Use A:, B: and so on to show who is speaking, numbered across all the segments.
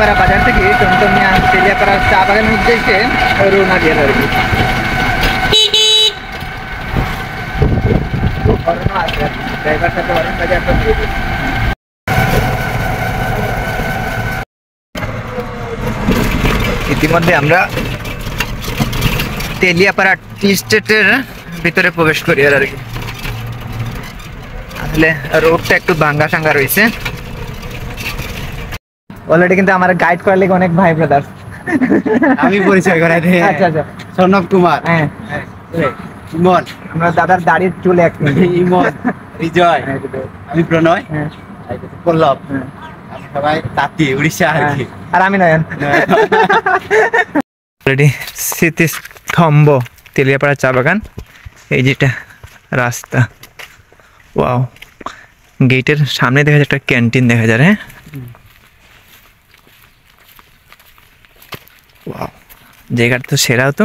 A: তেলিয়াপাড়া বাজার থেকে টমটম নিয়ে তেলিয়াপাড়া চা বাগানের উদ্দেশ্যে রওনা দিয়ে আর কি। ড্রাইভার সাথে অরুণ বাজার ইতিমধ্যে আমরা তেলিয়াপাড়া টি স্টেটের ভিতরে প্রবেশ করি আর কি। আসলে রোডটা একটু ভাঙ্গা সাঙ্গা রয়েছে। অলরেডি কিন্তু আমার গাইড করার লেগে অনেক ভাই ব্রাদার
B: আমি পরিচয় করাই দিই।
A: আচ্ছা আচ্ছা,
B: সর্ণব কুমার,
A: হ্যাঁ
B: ইমন,
A: আমরা দাদার দাড়ির চুলে এক
B: ইমন, রিজয়, আমি প্রণয়,
A: হ্যাঁ
B: পল্লব,
A: হ্যাঁ
B: আমি সবাই তাঁতি উড়িষ্যা আর কি।
A: আর আমি নয়ন। অলরেডি স্মৃতিস্তম্ভ তেলিয়াপাড়া চা বাগান, এই যেটা রাস্তা। ওয়াও, গেটের সামনে দেখা যায় একটা ক্যান্টিন দেখা যায়। হ্যাঁ ওয়াও, জায়গাটা তো সেরা হতো।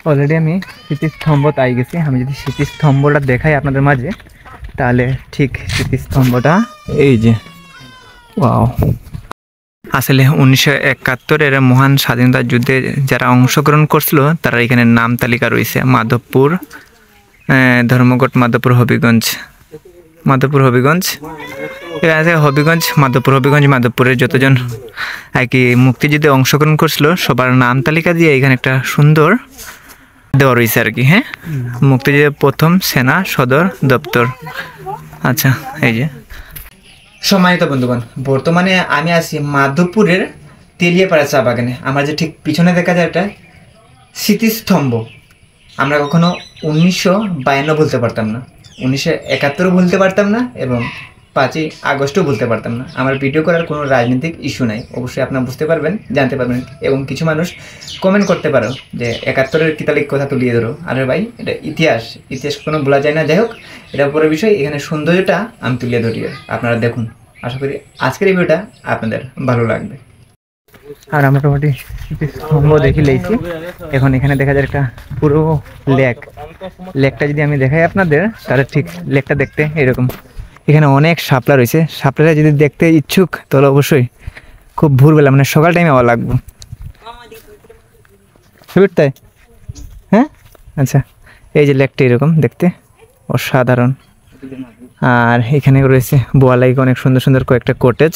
A: অলরেডি আমি স্মৃতিস্তম্ভ তাই গেছি। আমি যদি স্মৃতিস্তম্ভটা দেখাই আপনাদের মাঝে, তাহলে ঠিক স্মৃতিস্তম্ভটা এই যে। ওয়াও, আসলে 1971-এর মহান স্বাধীনতা যুদ্ধে যারা অংশগ্রহণ করছিল তারা এখানে নাম তালিকা রয়েছে। মাধবপুর, ধর্মঘট, মাধবপুর, হবিগঞ্জ, এখানে আছে হবিগঞ্জ, মাধবপুরের যতজন আর কি মুক্তিযুদ্ধে অংশগ্রহণ করছিল সবার নাম তালিকা দিয়ে এখানে একটা সুন্দর দেওয়া রয়েছে আর কি। হ্যাঁ, মুক্তিযুদ্ধের প্রথম সেনা সদর দপ্তর। আচ্ছা, এই যে সম্মানিত বন্ধুগণ, বর্তমানে আমি আছি মাধবপুরের তেলিয়াপাড়া চা বাগানে। আমার যে ঠিক পিছনে দেখা যায় একটা স্মৃতিস্তম্ভ। আমরা কখনো 1952 বলতে পারতাম না, 1971 বলতে পারতাম না, এবং 5ই আগস্টও বলতে পারতাম না। আমার ভিডিও করার কোনো রাজনৈতিক ইস্যু নাই, অবশ্যই আপনারা বুঝতে পারবেন, জানতে পারবেন, এবং কিছু মানুষ কমেন্ট করতে পারো যে 71-এর কিতালিক কথা তুলিয়ে ধরো। আরে ভাই, এটা ইতিহাস কোনো বলা যায় না। যাই হোক, এটা পরের বিষয়। এখানে সৌন্দর্যটা আমি তুলিয়ে ধরি, আপনারা দেখুন। আশা করি আজকের এই ভিডিওটা আপনাদের ভালো লাগবে। আর আমরা মোটামুটি স্তম্ভ দেখি লেছি। এখন এখানে দেখা যায় একটা পুরো লেকটা যদি আমি দেখাই আপনাদের, তাহলে ঠিক লেকটা দেখতে এরকম। এখানে অনেক শাপলা রয়েছে। শাপলাটা যদি দেখতে ইচ্ছুক তাহলে অবশ্যই খুব ভোরবেলা, মানে সকাল টাইমে আওয়া লাগবে। তাই হ্যাঁ, আচ্ছা, এই যে লেকটা এরকম দেখতে অসাধারণ। আর এখানে রয়েছে বোয়ালাইকে অনেক সুন্দর সুন্দর কয়েকটা কটেজ।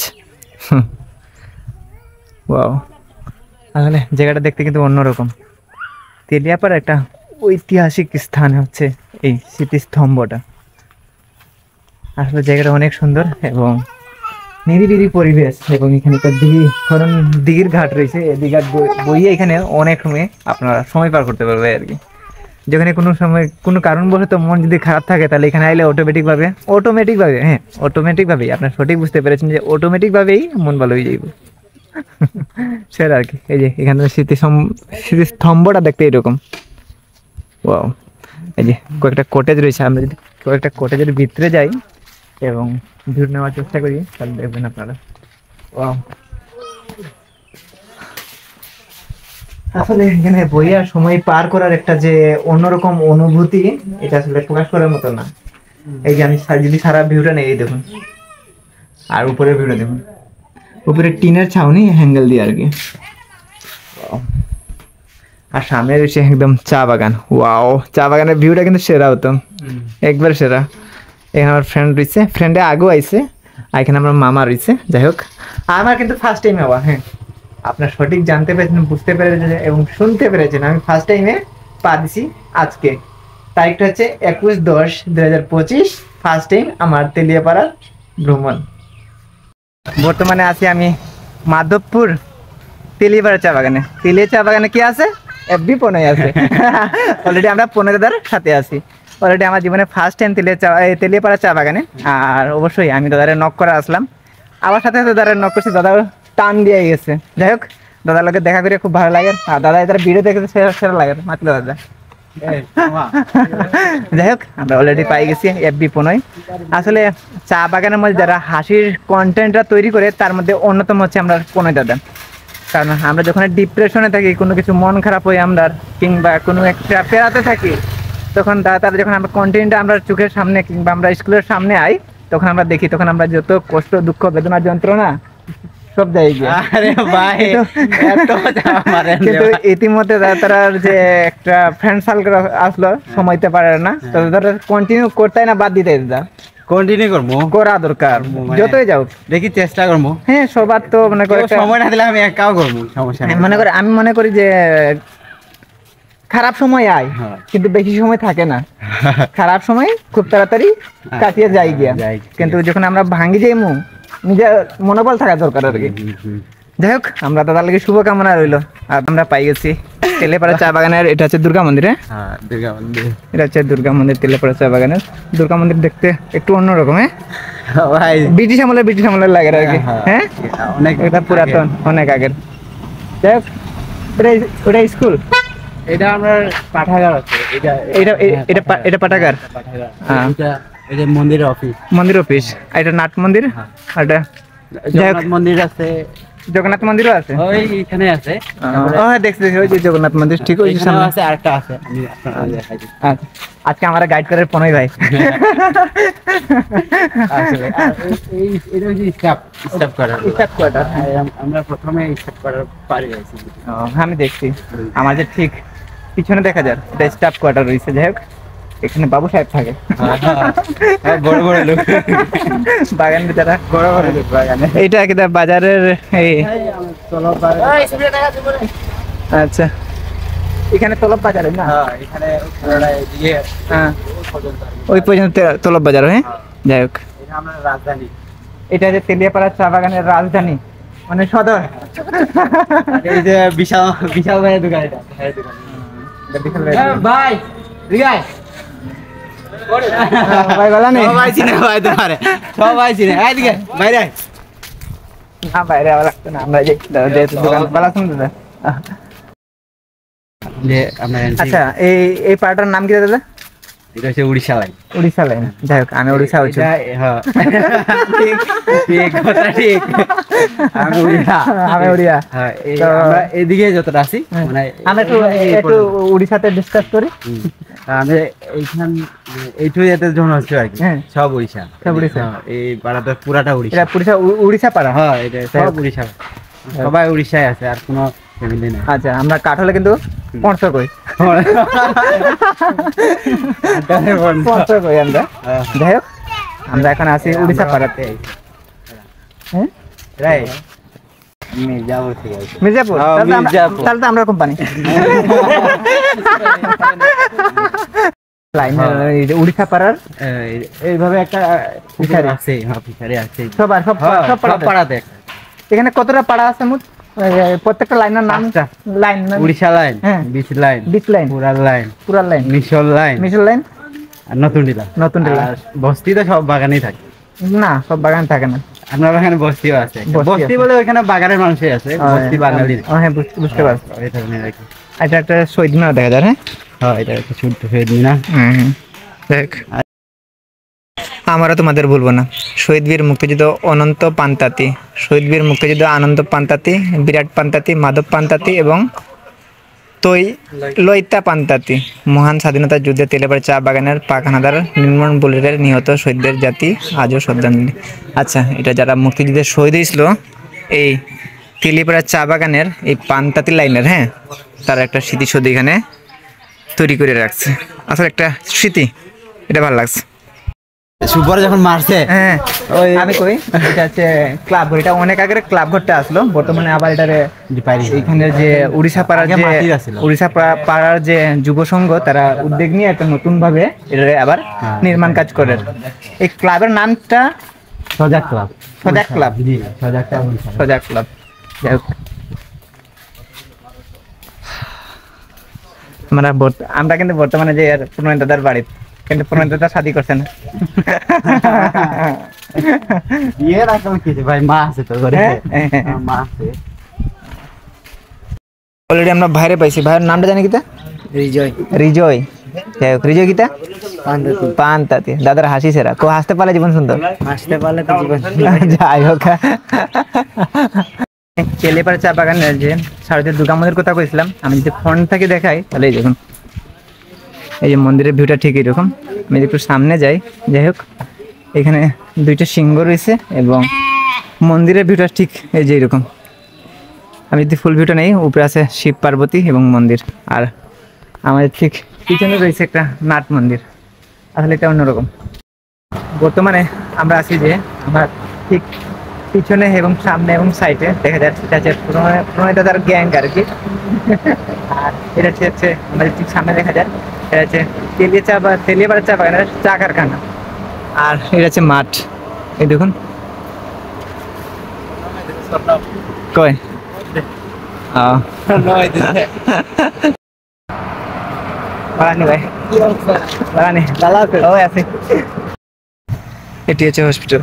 A: ওয়াও, আসলে জায়গাটা দেখতে কিন্তু অন্যরকম। তেলিয়াপাড়ার একটা ঐতিহাসিক স্থান হচ্ছে এই স্মৃতিস্তম্ভটা। আসলে জায়গাটা অনেক সুন্দর এবং নিরিবিলি পরিবেশ, এবং এখানে একটা দিঘির ঘাট রয়েছে। এই দিঘাট বইয়ে এখানে অনেক সময় আপনারা সময় পার করতে পারবে আর কি। যেখানে কোনো সময় কোনো কারণবশত মন যদি খারাপ থাকে, তাহলে এখানে আইলে অটোমেটিকভাবে আপনার সঠিক বুঝতে পেরেছেন যে অটোমেটিকভাবেই মন ভালো হয়ে যাইব সেটা আর কি। এই যে এখানে স্মৃতিস্তম্ভটা দেখতে এরকম। ওয়াও, এই যে কয়েকটা কটেজ রয়েছে। আমরা যদি কয়েকটা কটেজের ভিতরে যাই এবং ভিউ নেওয়ার চেষ্টা করি, তাহলে দেখবেন আপনারা। ওয়াও, আসলে এখানে বইয়া সময় পার করার একটা যে অন্যরকম অনুভূতি, এটা আসলে প্রকাশ করার মতো না। এই যে আমি যদি সারা ভিউটা নেই, এই দেখুন, আর উপরের ভিউটা দেখুন, উপরে টিনের ছাউনি হ্যাঙ্গেল দিয়ে আর কি। আর সামনে রয়েছে একদম চা বাগান। ওয়াও, চা বাগানের ভিউটা কিন্তু সেরা হতো, একবার সেরা। এখানে আমার ফ্রেন্ড রয়েছে, ফ্রেন্ডে আগেও আইছে, আর এখানে আমার মামা রয়েছে। যাই হোক, আমার কিন্তু ফার্স্ট টাইম হওয়া। হ্যাঁ, আপনার সঠিক জানতে পেরেছেন, বুঝতে পেরেছেন এবং শুনতে পেরেছেন। আমি ফার্স্ট টাইমে পা দিছি আজকে। তারিখটা হচ্ছে 21/10/2025। ফার্স্ট টাইম আমার তেলিয়াপাড়ার ভ্রমণ। বর্তমানে আছি আমি মাধবপুর তেলিয়াপাড়া চা বাগানে। চা বাগানে কি আছে? এফবি পনয় আছে। অলরেডি আমরা পনয় দাদার সাথে আছি। অলরেডি আমার জীবনে ফার্স্ট টাইম তেলিয়াপাড়া চা বাগানে। আর অবশ্যই আমি দাদারে নক করে আসলাম। আমার সাথে সাথে দাদারে নক করছি, দাদা টান দিয়ে গেছে। যাই হোক, দাদার লোকের দেখা করে খুব ভালো লাগে। আর দাদা এদের ভিডিও দেখে সেরা লাগে, মাতলো দাদা। যাই হোক, আমরা অলরেডি পাই গেছি এফবি পনয়। আসলে চা বাগানের মধ্যে যারা হাসির কন্টেন্টটা তৈরি করে, তার মধ্যে অন্যতম হচ্ছে আমরা পনয় দাদা। কারণ আমরা যখন ডিপ্রেশনে থাকি, কোনো কিছু মন খারাপ হয়ে আমরা, কিংবা কোনো একটা পেরাতে থাকি, তখন তারা যখন আমরা কন্টেন্টটা আমরা চোখের সামনে কিংবা আমরা স্কুলের সামনে আই, তখন আমরা দেখি, তখন আমরা যত কষ্ট, দুঃখ, বেদনা, যন্ত্রণা সব জায়গায়
B: আরে ভাই এত মারেন
A: কিন্তু ইতিমধ্যে তারা যে একটা ফ্রেন্ড সার্কেল আসলো সময়তে পারে না তো তারা কন্টিনিউ করতে না বাদ দিতে
B: কন্টিনিউ করবো
A: করা দরকার
B: মানে-
A: যতই যাও
B: দেখি চেষ্টা করবো
A: হ্যাঁ সবার তো মনে করে
B: কেউ সময় না দিলে আমি একাও করবো সমস্যা নেই
A: মনে করে আমি মনে করি যে খারাপ সময় আয়
B: হ্যাঁ।
A: কিন্তু বেশি সময় থাকে না খারাপ সময় খুব তাড়াতাড়ি কাটিয়ে যায় গিয়া
B: যাই।
A: কিন্তু যখন আমরা ভাঙি যাই নিজের মনোবল থাকা দরকার আর কি যাই হোক আমরা তো তার লাগে শুভকামনা রইলো আর আমরা পাই গেছি তেলেপাড়া চা বাগানের এটা হচ্ছে দুর্গা মন্দির
B: হ্যাঁ দুর্গা মন্দির
A: এটা হচ্ছে দুর্গা মন্দির তেলেপাড়া চা বাগানের দুর্গা মন্দির দেখতে একটু অন্যরকম
B: ভাই
A: ব্রিটিশ আমলের লাগে আর কি হ্যাঁ
B: অনেক
A: এটা পুরাতন অনেক আগের যাই হোক ওটা স্কুল
B: এটা আমরা পাঠাগার আছে এটা
A: এটা পাঠাগার
B: পাঠাগার
A: হ্যাঁ।
B: এটা মন্দিরের অফিস
A: মন্দির অফিস আর এটা নাট মন্দির আর এটা যাই হোক,
B: জগন্নাথ মন্দির আছে
A: জগন্নাথ মন্দিরও আছে
B: ওই এখানে আছে
A: ও হ্যাঁ দেখছি ওই যে জগন্নাথ মন্দির ঠিক ওই যে
B: এখানেও
A: সামনে
B: আছে আরেকটা আছে আমি আপনাদের দেখাই দিচ্ছি।
A: আচ্ছা, আজকে আমরা গাইড করে পনই ভাই
B: আসলে আর এটা হচ্ছে স্টাফ করার
A: স্টাফ কোয়ার্টার
B: আমরা প্রথমে স্টাফ করার পারি আছি
A: আমি দেখছি আমার যে ঠিক পিছনে দেখা যায় এটা স্টাফ কোয়ার্টার রয়েছে যাই হোক এখানে বাবু সাহেব থাকে
B: বড় বড় লোক
A: বাগানের যারা
B: বড় বড় লোক বাগানে
A: এইটা কি বাজারের এই
B: চলো
A: আচ্ছা এখানে তলব বাজারে না
B: হ্যাঁ এখানে পুরোটা এদিকে
A: হ্যাঁ
B: পর্যন্ত আর কি।
A: ওই পর্যন্ত তলব বাজার হ্যাঁ যাই হোক
B: এটা আমরা রাজধানী
A: এটা যে তেলিয়াপাড়া চা বাগানের রাজধানী মানে সদর
B: এই যে বিশাল বিশাল ভাইয়ের দোকান এটা ভাইয়ের দোকান ভাই রিগাই
A: ভাই বলা নেই
B: সবাই চিনে ভাই তোমারে সবাই চিনে এইদিকে বাইরে আয়।
A: না বাইরে আবার লাগতো না আমরা যে দোকান বলা শুনতে দাদা
B: যে আমরা
A: আচ্ছা এই পাড়াটার নাম কি দাদা
B: এটা হচ্ছে উড়িষ্যা লাইন
A: উড়িষ্যা লাইন যাই হোক আমি উড়িষ্যা হচ্ছি
B: হ্যাঁ ঠিক ঠিক কথা ঠিক আমি উড়িয়া
A: আমি উড়িয়া
B: হ্যাঁ এই
A: তো-
B: আমরা এদিকে যতটা আছি মানে
A: আমরা একটু
B: এই
A: একটু
B: পর্যন্ত।
A: উড়িষ্যাতে ডিসকাস করি
B: আমি এইখান এইটু এতে জন হচ্ছে আর কি
A: হ্যাঁ।
B: সব উড়িষ্যা
A: সব উড়িষ্যা।
B: হ্যাঁ, এই পাড়াটা পুরাটা উড়িষ্যা
A: এটা উড়িষ্যা উড়িষ্যা পাড়া
B: হ্যাঁ এটা সব উড়িষ্যা সবাই উড়িষ্যায় আছে আর কোনো ফ্যামিলি নেই
A: আচ্ছা আমরা কাঠলে কিন্তু পঞ্চর কই পঞ্চর কই আমরা যাই হোক আমরা এখন আছি উড়িষ্যা পাড়াতে হ্যাঁ
B: রাইট মির্জাপুর থেকে আছি।
A: মির্জাপুর
B: হ্যাঁ,
A: তাহলে তো আমরা-
B: মির্জাপুর।
A: তাহলে তো আমরা কোম্পানি উড়িষ্যা পাড়ার
B: এইভাবে একটা
A: ফিশারি।
B: আছে হ্যাঁ ফিশারি আছে
A: সবার সব
B: হ্যাঁ,
A: সব
B: সব
A: পাড়াতে
B: পাড়াতে
A: এখানে কতটা পাড়া আছে মোট প্রত্যেকটা লাইনের নাম
B: পাঁচটা।
A: লাইন
B: উড়িষ্যা লাইন
A: হ্যাঁ।
B: বিচ লাইন
A: বিচ লাইন
B: পুরার লাইন
A: পুরা লাইন
B: মিশল লাইন
A: মিশল লাইন
B: আর নতুন ডিলা
A: নতুন ডিলা।
B: আর বস্তি তো সব বাগানেই থাকে
A: না সব বাগান থাকে না
B: আপনার ওখানে বস্তিও আছে
A: বস্তি
B: বস্তি
A: আছে।
B: বলে ওখানে বাগানের মানুষই আছে বস্তি বাঙালির
A: হ্যাঁ বুঝতে পারছি
B: এই ধরনের আর কি
A: এটা একটা শহীদ মিনার দেখা যায় হ্যাঁ
B: হ্যাঁ এটা একটা ছোট্ট শহীদ মিনার
A: দেখ আমরা তোমাদের ভুলবো না শহীদ বীর মুক্তিযুদ্ধ অনন্ত পান্তাতি শহীদ বীর মুক্তিযুদ্ধ আনন্দ পান্তাতি বিরাট পান্তাতি মাধব পান্তাতি এবং লইতা পান্তাতি মহান স্বাধীনতা যুদ্ধে তেলেপাড়া চা বাগানের পাক হানাদার নির্মল বুলেটের নিহত শহীদদের জাতি আজও শ্রদ্ধাঞ্জলি আচ্ছা এটা যারা মুক্তিযুদ্ধে শহীদ হয়েছিল এই তেলিপাড়া চা বাগানের এই পান্তাতি লাইনের হ্যাঁ তার একটা স্মৃতিসৌধ এখানে তৈরি করে রাখছে আসলে একটা স্মৃতি এটা ভালো লাগছে
B: সুপার যখন মারছে
A: হ্যাঁ ওই আমি কই এটা হচ্ছে ক্লাব ঘর এটা অনেক আগের ক্লাব ঘরটা আসলো বর্তমানে আবার এটারে এখানে যে উড়িষ্যা পাড়ার
B: আগে
A: যে
B: মাটির আছিল।
A: উড়িষ্যা পাড়ার যে যুব সংঘ তারা উদ্যোগ নিয়ে একটা নতুন ভাবে এটারে আবার
B: হ্যাঁ।
A: নির্মাণ কাজ করে এই ক্লাবের নামটা
B: সজাগ ক্লাব
A: সজাগ ক্লাব
B: জি সজাগ ক্লাব
A: সজাগ ক্লাব যাই হোক আমরা কিন্তু বর্তমানে যে প্রণয় দাদার বাড়ি কিন্তু প্রণয় দাদা শাদি করছে না
B: বিয়ে রাখলাম কি ভাই মা আছে তো ঘরে
A: হ্যাঁ?
B: মা আছে
A: অলরেডি আমরা বাইরে পাইছি ভাইয়ের নামটা জানি কিতা
B: রিজয়
A: রিজয় যাই হোক রিজয় কিতা
B: পান্ডতি
A: পান্তাতি দাদার হাসি সেরা কো হাসতে পারলে জীবন সুন্দর
B: আসতে পারলে তো জীবন
A: যাই হোক তেলেপাড়া চা বাগানের যে শারদীয় দুর্গা মন্দির কথা কইছিলাম আমি যদি ফোন থেকে দেখাই তাহলে এই দেখুন এই যে মন্দিরের ভিউটা ঠিক এরকম আমি একটু সামনে যাই যাই হোক এখানে দুইটা সিংহ রয়েছে এবং মন্দিরের ভিউটা ঠিক এই যে এরকম। আমি যদি ফুল ভিউটা নেই, উপরে আছে শিব পার্বতী এবং মন্দির, আর আমাদের ঠিক পিছনে রয়েছে একটা নাট মন্দির। আসলে এটা অন্যরকম। বর্তমানে আমরা আছি যে আমার ঠিক পিছনে এবং সামনে এবং সাইডে দেখা যাচ্ছে এটা হচ্ছে প্রণয়দাদার গ্যাং আর কি। আর এটা হচ্ছে আমাদের ঠিক সামনে দেখা যায় এটা হচ্ছে তেলিয়াপাড়া চা বাগানের চা কারখানা। আর এটা হচ্ছে মাঠ, এই দেখুন কই বাগানি ভাই, বাগানি ভালো আছে? ও আছে। এটি হচ্ছে হসপিটাল।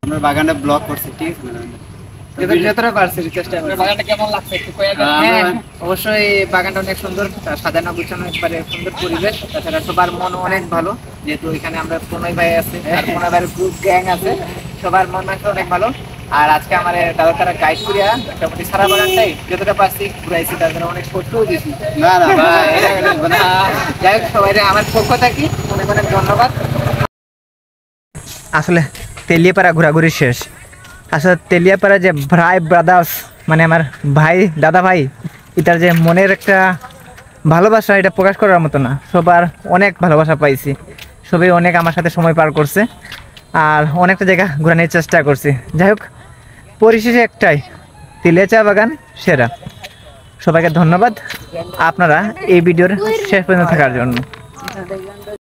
B: আমরা বাগানে ব্লগ করছি, ঠিক আছে?
A: যতটা পারছি চেষ্টা করছি।
B: বাগানটা কেমন লাগছে একটু কয়ে দাও।
A: হ্যাঁ, অবশ্যই বাগানটা অনেক সুন্দর, সাজানো গুছানো, একবারে সুন্দর পরিবেশ। তাছাড়া সবার মন অনেক ভালো, যেহেতু এখানে আমরা প্রণয় ভাই আছে আর প্রণয় ভাইয়ের গ্রুপ গ্যাং আছে, সবার মন মানসিক অনেক ভালো। আর আজকে আমার দাদা তারা গাইড করিয়া মোটামুটি সারা বাগানটাই যতটা পারছি ঘুরাইছি, তার জন্য অনেক কষ্টও দিয়েছি।
B: না না
A: যাই হোক, সবাই আমার পক্ষ থাকি অনেক অনেক ধন্যবাদ। আসলে তেলিয়াপাড়া ঘোরাঘুরি শেষ। আসলে তেলিয়াপাড়া যে ভাই ব্রাদার্স, মানে আমার ভাই দাদা ভাই, এটার যে মনের একটা ভালোবাসা, এটা প্রকাশ করার মতো না। সবার অনেক ভালোবাসা পাইছি, সবাই অনেক আমার সাথে সময় পার করছে, আর অনেকটা জায়গা ঘোরানোর চেষ্টা করছি। যাই হোক, পরিশেষে একটাই, তেলিয়া চা বাগান সেরা। সবাইকে ধন্যবাদ আপনারা এই ভিডিওর শেষ পর্যন্ত থাকার জন্য।